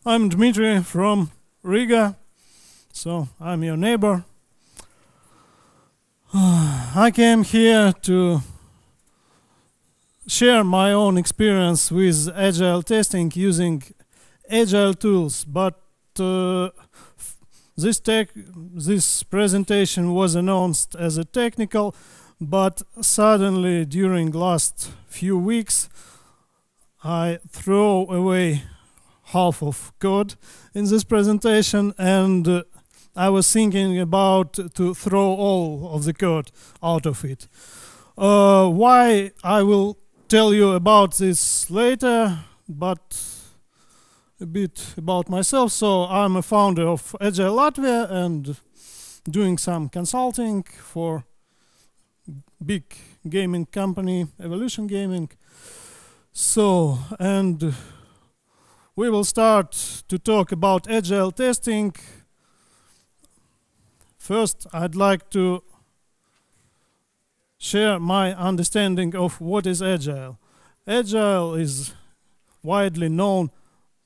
I'm Dmitry from Riga, so I'm your neighbor. I came here to share my own experience with agile testing using agile tools, but this presentation was announced as a technical, but suddenly during last few weeks I throw away half of code in this presentation, and I was thinking about to throw all of the code out of it. Why, I will tell you about this later, but a bit about myself. So I'm a founder of Agile Latvia and doing some consulting for big gaming company, Evolution Gaming. So, and we will start to talk about agile testing. First, I'd like to share my understanding of what is agile. Agile is widely known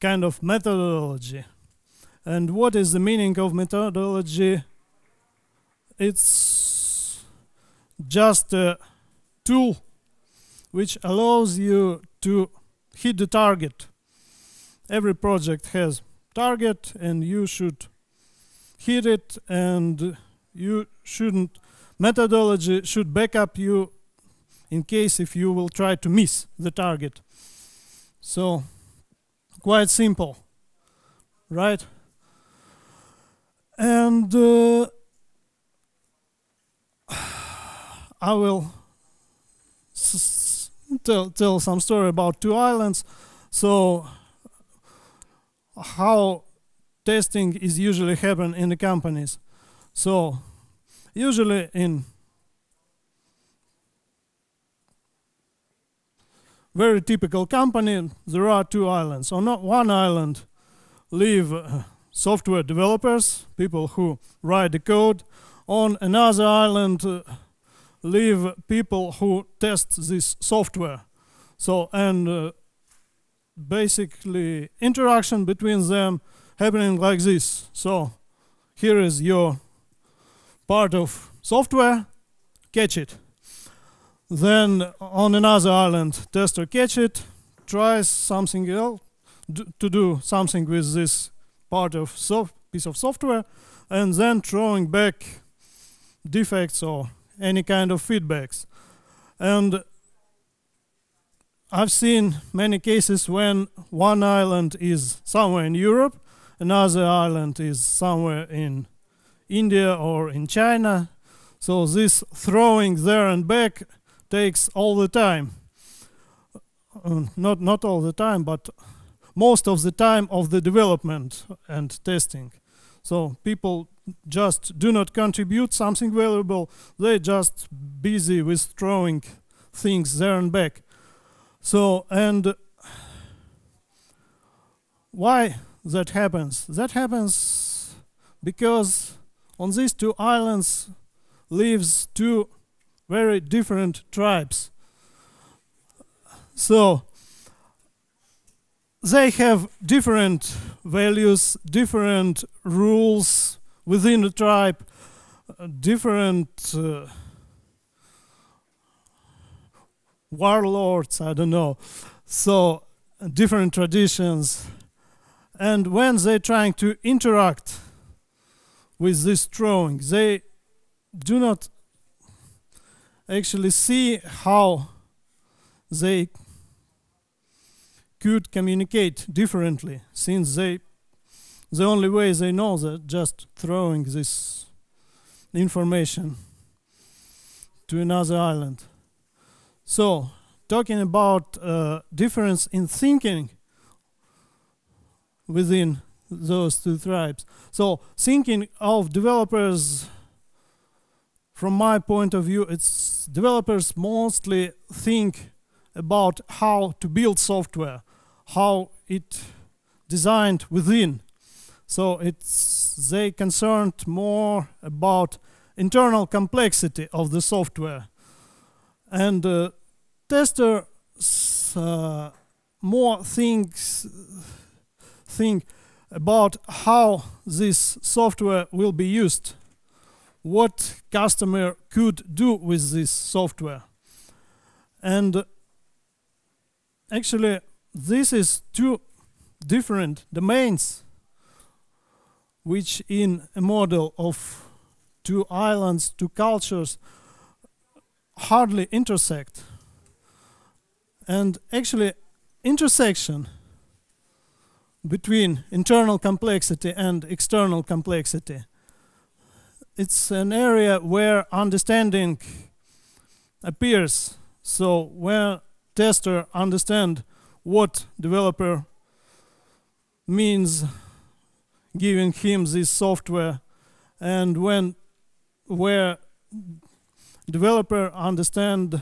kind of methodology. And what is the meaning of methodology? It's just a tool which allows you to hit the target. Every project has target and you should hit it, and you shouldn't, methodology should back up you in case if you will try to miss the target. So quite simple, right? And I will tell some story about two islands. So how testing is usually happen in the companies. So usually in very typical company there are two islands. On one island live software developers, people who write the code. On another island live people who test this software. So, and basically interaction between them happening like this. So here is your part of software, catch it. Then on another island, tester catch it, tries something else, to do something with this part of piece of software, and then throwing back defects or any kind of feedbacks. And I've seen many cases when one island is somewhere in Europe, another island is somewhere in India or in China. So this throwing there and back takes all the time. Not all the time, but most of the time of the development and testing. So people just do not contribute something valuable, they're just busy with throwing things there and back. So, and why that happens? That happens because on these two islands lives two very different tribes. So they have different values, different rules within the tribe, different warlords, I don't know, so different traditions. And when they're trying to interact with this throwing, they do not actually see how they could communicate differently, since the only way they know that just throwing this information to another island. So, talking about difference in thinking within those two tribes. So, thinking of developers, from my point of view, it's developers mostly think about how to build software, how it designed within. So they concerned more about internal complexity of the software. And testers more think about how this software will be used, what customer could do with this software. And actually this is two different domains which in a model of two islands, two cultures hardly intersect. And actually intersection between internal complexity and external complexity, it's an area where understanding appears. So where tester understand what developer means giving him this software, and where developer understands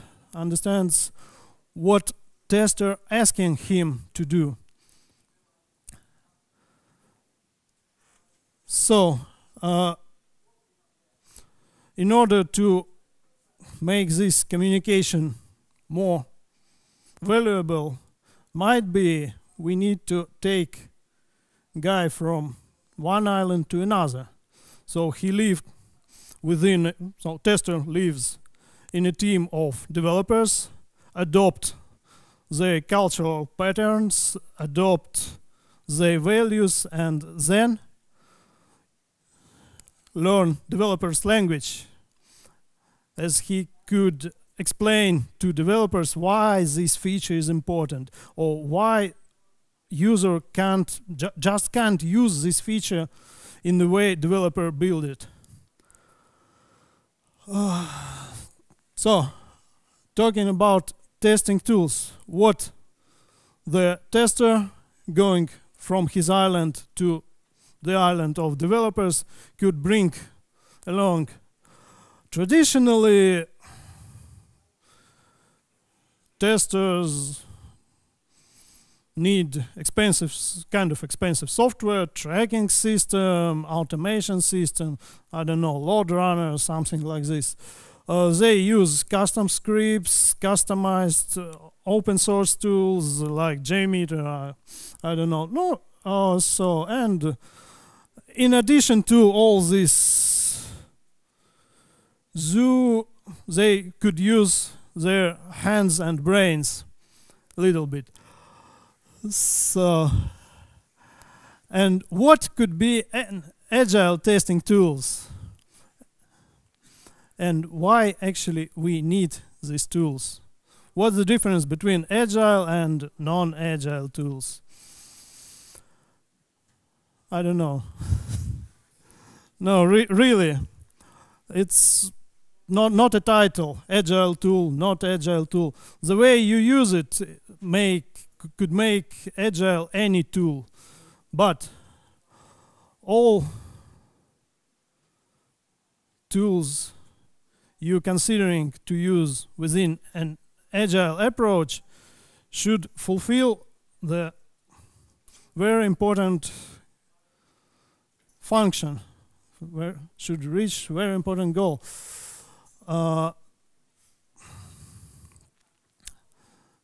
what tester asking him to do. So in order to make this communication more valuable, might be we need to take guy from one island to another. So he lived within, so tester lives in a team of developers, adopt their cultural patterns, adopt their values, and then learn developers' language, as he could explain to developers why this feature is important, or why user just can't use this feature in the way developer build it. So, talking about testing tools, what the tester going from his island to the island of developers could bring along. Traditionally, testers need kind of expensive software, tracking system, automation system, I don't know, load runner, something like this. They use custom scripts, customized open source tools like JMeter, I don't know. And in addition to all this, they could use their hands and brains a little bit. So, and what could be an agile testing tools? And why actually we need these tools? What's the difference between agile and non-agile tools? I don't know. No, really, it's not a title. Agile tool, not agile tool. The way you use it could make agile any tool, but all tools you're considering to use within an agile approach should fulfill the very important function, should reach very important goal.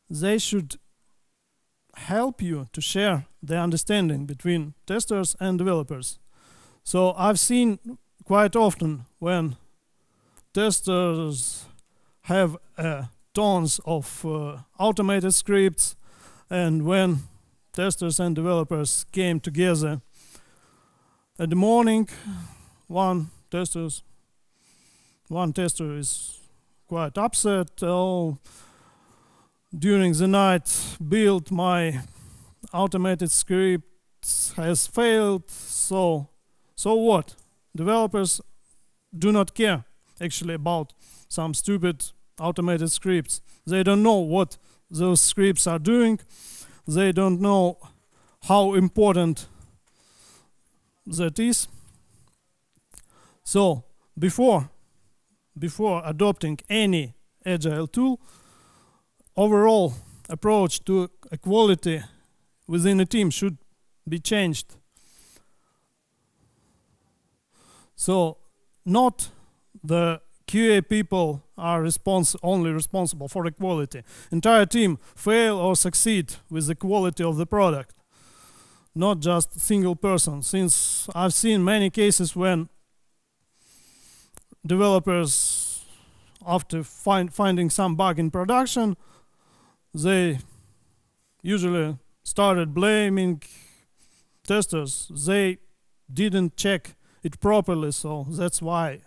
They should help you to share the understanding between testers and developers. So I've seen quite often when testers have tons of automated scripts, and when testers and developers came together at the morning, one tester is quite upset. Oh, during the night build my automated script has failed. So what? Developers do not care actually about some stupid automated scripts. They don't know what those scripts are doing. They don't know how important that is. So before adopting any agile tool, overall approach to equality within a team should be changed. So not the QA people are only responsible for equality. Entire team fail or succeed with the quality of the product. not just single person, since I've seen many cases when developers, after finding some bug in production, they usually started blaming testers. They didn't check it properly, so that's why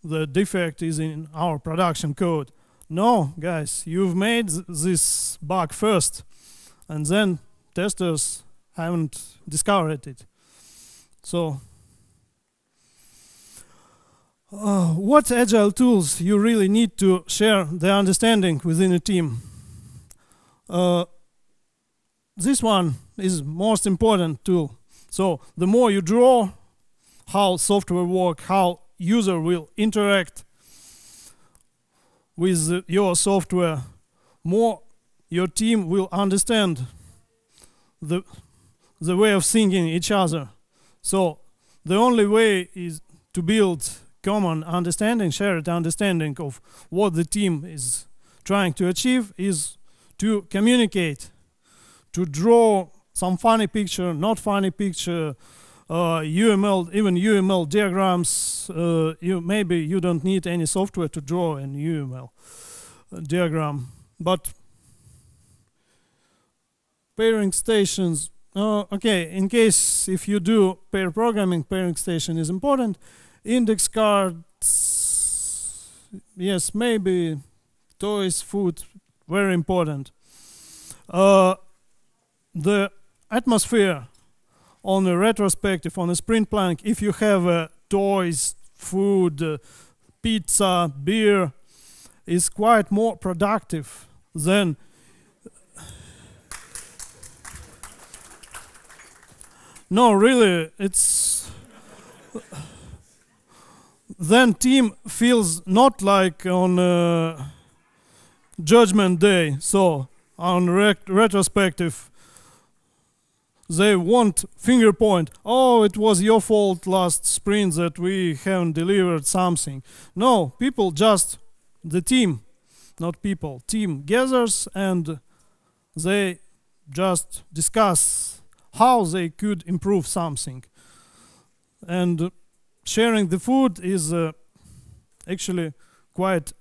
the defect is in our production code. No, guys, you've made this bug first, and then testers haven't discovered it. So, what agile tools you really need to share the understanding within a team? This one is most important tool. So the more you draw how software works, how user will interact with your software, more your team will understand the way of thinking each other. So the only way is to build common understanding, shared understanding of what the team is trying to achieve is to communicate, to draw some funny picture, not funny picture, UML, even UML diagrams. Maybe you don't need any software to draw an UML diagram, but pairing stations. Okay, in case if you do pair programming, pairing station is important. Index cards, yes, maybe toys, food, very important. The atmosphere on a retrospective, on a sprint planning, if you have toys, food, pizza, beer, is quite more productive than no, really, it's then team feels not like on Judgment Day. So on retrospective, they won't finger point. Oh, it was your fault last sprint that we haven't delivered something. No, people just, the team, not people, team gathers and they just discuss how they could improve something. And sharing the food is actually quite,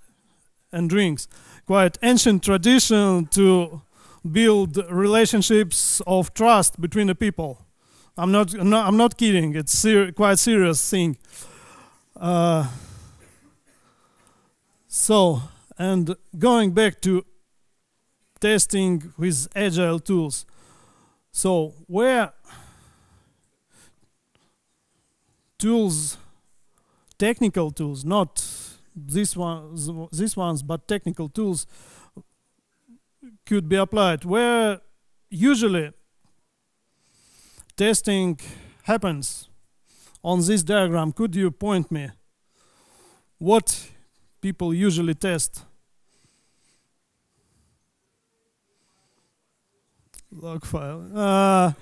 and drinks, quite ancient tradition to build relationships of trust between the people. I'm not kidding. It's quite serious thing. So, and going back to testing with agile tools. So, where tools, technical tools, not these ones, but technical tools could be applied, where usually testing happens on this diagram. Could you point me what people usually test? Log file.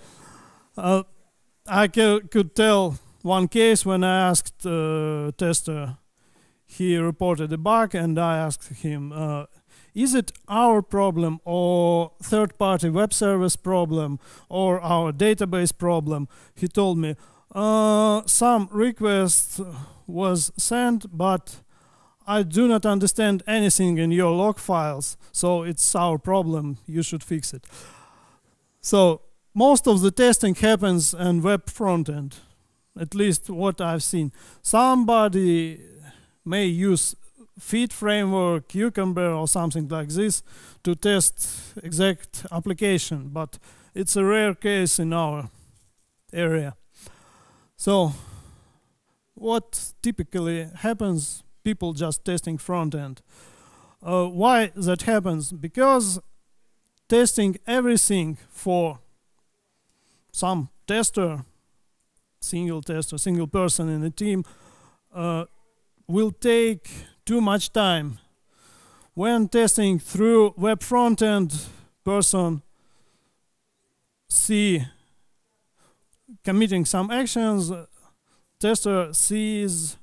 I could tell one case when I asked tester. He reported a bug and I asked him, is it our problem or third-party web service problem or our database problem? He told me some request was sent, but I do not understand anything in your log files, so it's our problem, you should fix it. So most of the testing happens in web front-end, at least what I've seen. Somebody may use Feed framework, Cucumber or something like this to test exact application, but it's a rare case in our area. So what typically happens, people just testing front end. Why that happens? Because testing everything for some tester, single person in a team, will take too much time. When testing through web front-end, person see committing some actions, tester sees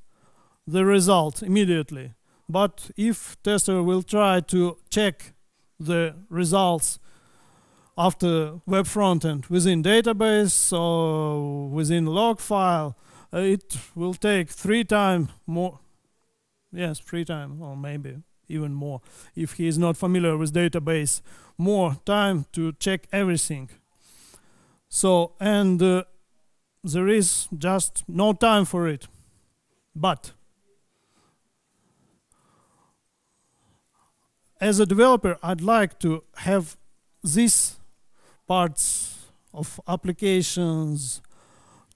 the result immediately. But if tester will try to check the results after web frontend within database or within log file, it will take 3 times more. Yes, 3 times, or maybe even more, if he is not familiar with database, more time to check everything. So, and there is just no time for it. But as a developer, I'd like to have these parts of applications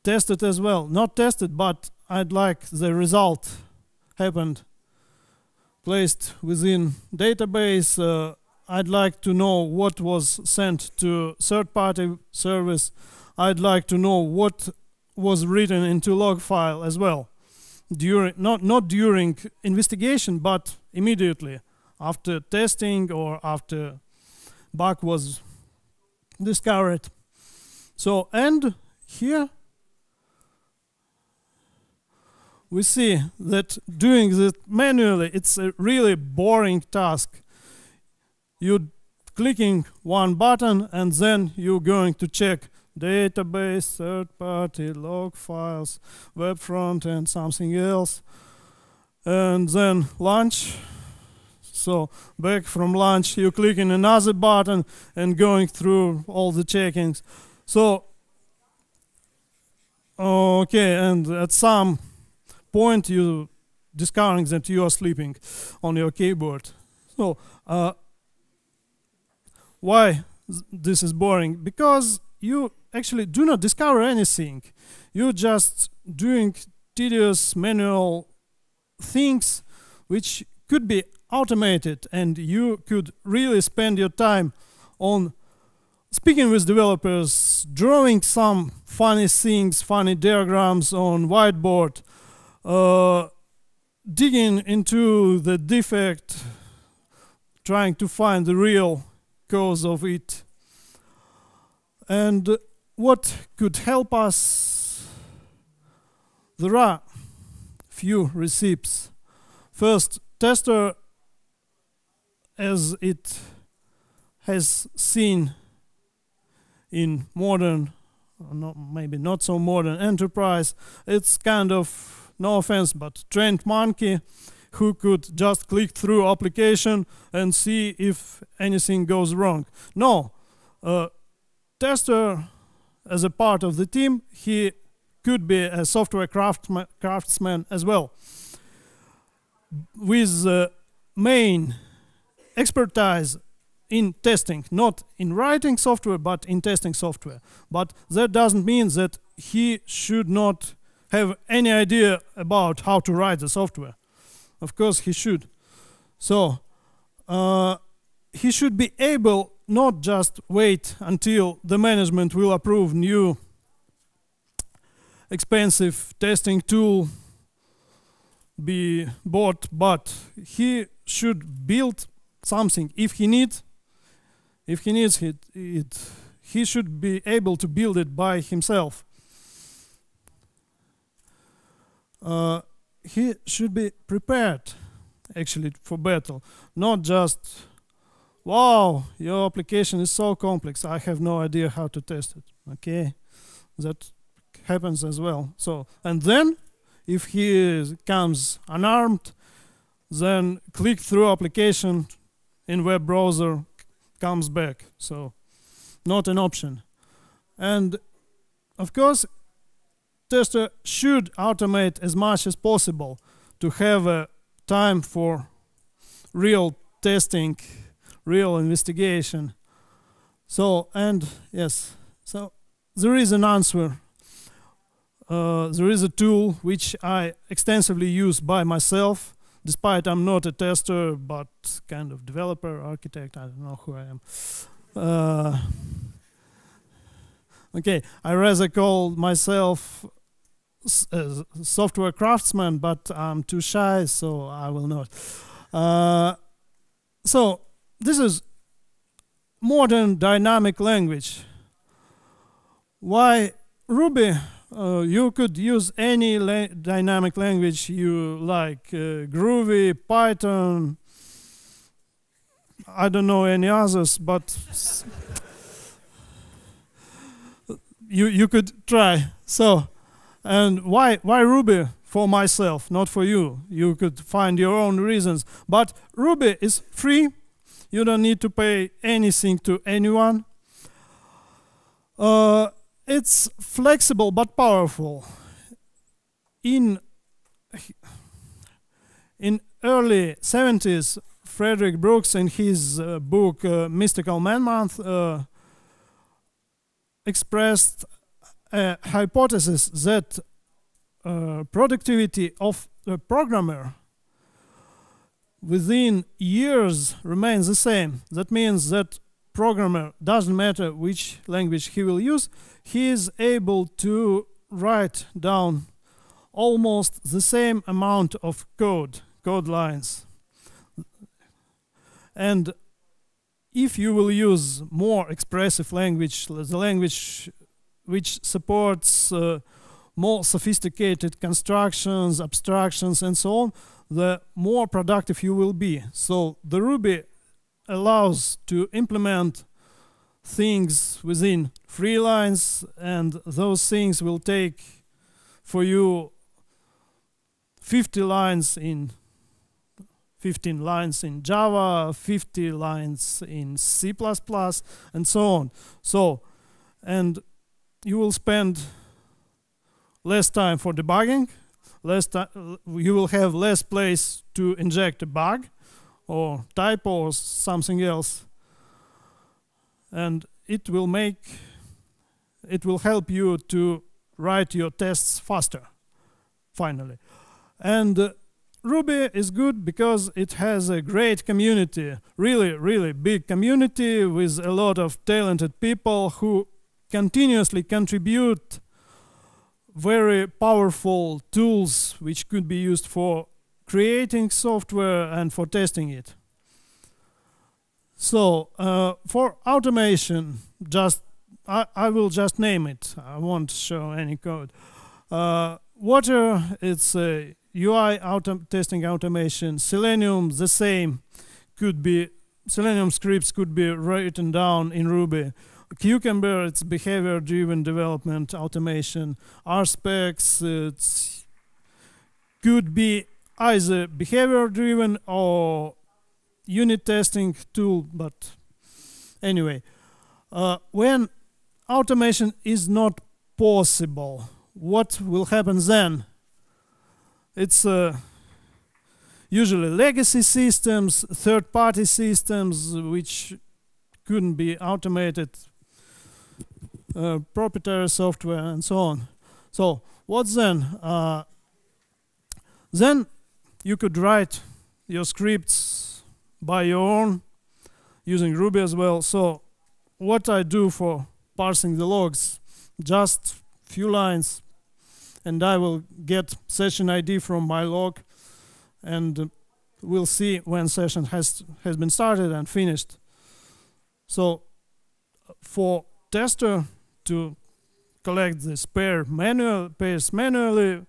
tested as well. Not tested, but I'd like the result happened placed within database. I'd like to know what was sent to third-party service. I'd like to know what was written into log file as well. Not during investigation, but immediately after testing or after bug was discovered. So, and here we see that doing that manually, it's a really boring task. You're clicking one button and then you're going to check database, third-party, log files, web front and something else. And then lunch. So back from lunch, you're clicking another button and going through all the checkings. So, okay, and at some point you discovering that you are sleeping on your keyboard. So why this is boring? Because you actually do not discover anything. You're just doing tedious manual things which could be automated, and you could really spend your time on speaking with developers, drawing some funny things, funny diagrams on whiteboard, digging into the defect, trying to find the real cause of it. And what could help us? There are few recipes. First, tester, as it has seen in modern, maybe not so modern enterprise, it's kind of, no offense, but trained monkey who could just click through application and see if anything goes wrong. No, tester as a part of the team, he could be a software craftsman as well, with main expertise in testing, not in writing software, but in testing software. But that doesn't mean that he should not have any idea about how to write the software. Of course he should. So he should be able not just wait until the management will approve new expensive testing tool be bought, but he should build something. If he needs it, he should be able to build it by himself. He should be prepared actually for battle, not just, wow, your application is so complex, I have no idea how to test it. Okay, that happens as well. So, and then if he comes unarmed, then click through application in web browser comes back. So not an option. And of course tester should automate as much as possible to have a time for real testing, real investigation. So, and yes, so there is an answer. There is a tool which I extensively use by myself, despite I'm not a tester, but kind of developer, architect, I don't know who I am. Okay, I rather call myself software craftsman, but I'm too shy, so I will not. So this is modern dynamic language. Why Ruby? You could use any dynamic language you like, Groovy, Python, I don't know any others, but you could try. So, and why Ruby? For myself, not for you. You could find your own reasons. But Ruby is free. You don't need to pay anything to anyone. It's flexible but powerful. In early 70s, Frederick Brooks, in his book Mystical Man Month, expressed a hypothesis that productivity of a programmer within years remains the same. That means that programmer, doesn't matter which language he will use, he is able to write down almost the same amount of code lines. And if you will use more expressive language, the language which supports more sophisticated constructions, abstractions, and so on, the more productive you will be. So the Ruby allows to implement things within 3 lines, and those things will take for you 15 lines in Java, 50 lines in C++, and so on. So, and you will spend less time for debugging, you will have less place to inject a bug or typo or something else, and it will help you to write your tests faster, finally. And Ruby is good because it has a great community, really big community with a lot of talented people who continuously contribute very powerful tools which could be used for creating software and for testing it. So for automation, I will just name it. I won't show any code. Water, it's a UI testing automation. Selenium, the same. Selenium scripts could be written down in Ruby. Cucumber, it's behavior-driven development automation. RSpecs, it could be either behavior-driven or unit testing tool, but anyway. When automation is not possible, what will happen then? It's usually legacy systems, third-party systems, which couldn't be automated, proprietary software, and so on. So what then? Then you could write your scripts by your own, using Ruby as well. So what I do for parsing the logs, just few lines, and I will get session ID from my log, and we'll see when session has been started and finished. So for tester to collect this pairs manually,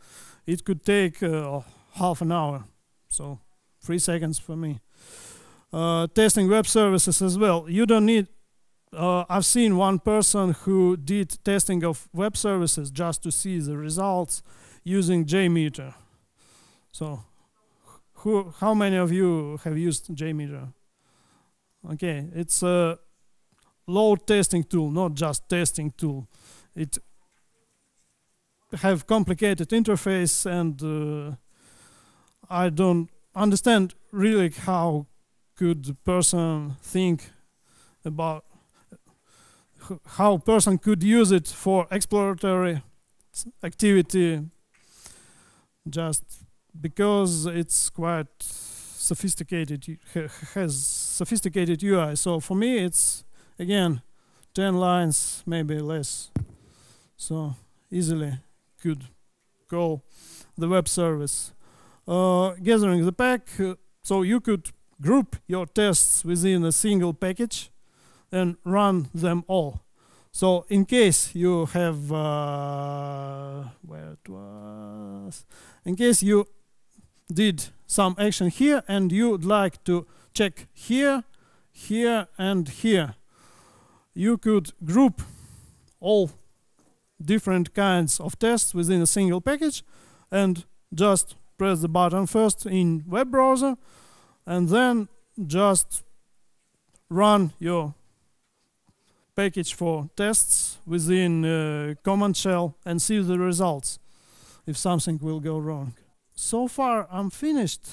it could take half an hour, so 3 seconds for me. Testing web services as well. You don't need. I've seen one person who did testing of web services just to see the results using JMeter. So, how many of you have used JMeter? Okay, it's a load testing tool, not just testing tool. It have complicated interface, and I don't understand really how could the person think about how person could use it for exploratory activity, just because it's quite sophisticated, has sophisticated UI. So for me it's again 10 lines, maybe less, so easily could call the web service. Gathering the pack, so you could group your tests within a single package and run them all. So in case you have where it was, in case you did some action here and you would like to check here, here, and here, you could group all different kinds of tests within a single package, and just press the button first in web browser and then just run your package for tests within command shell and see the results if something will go wrong. So far I'm finished.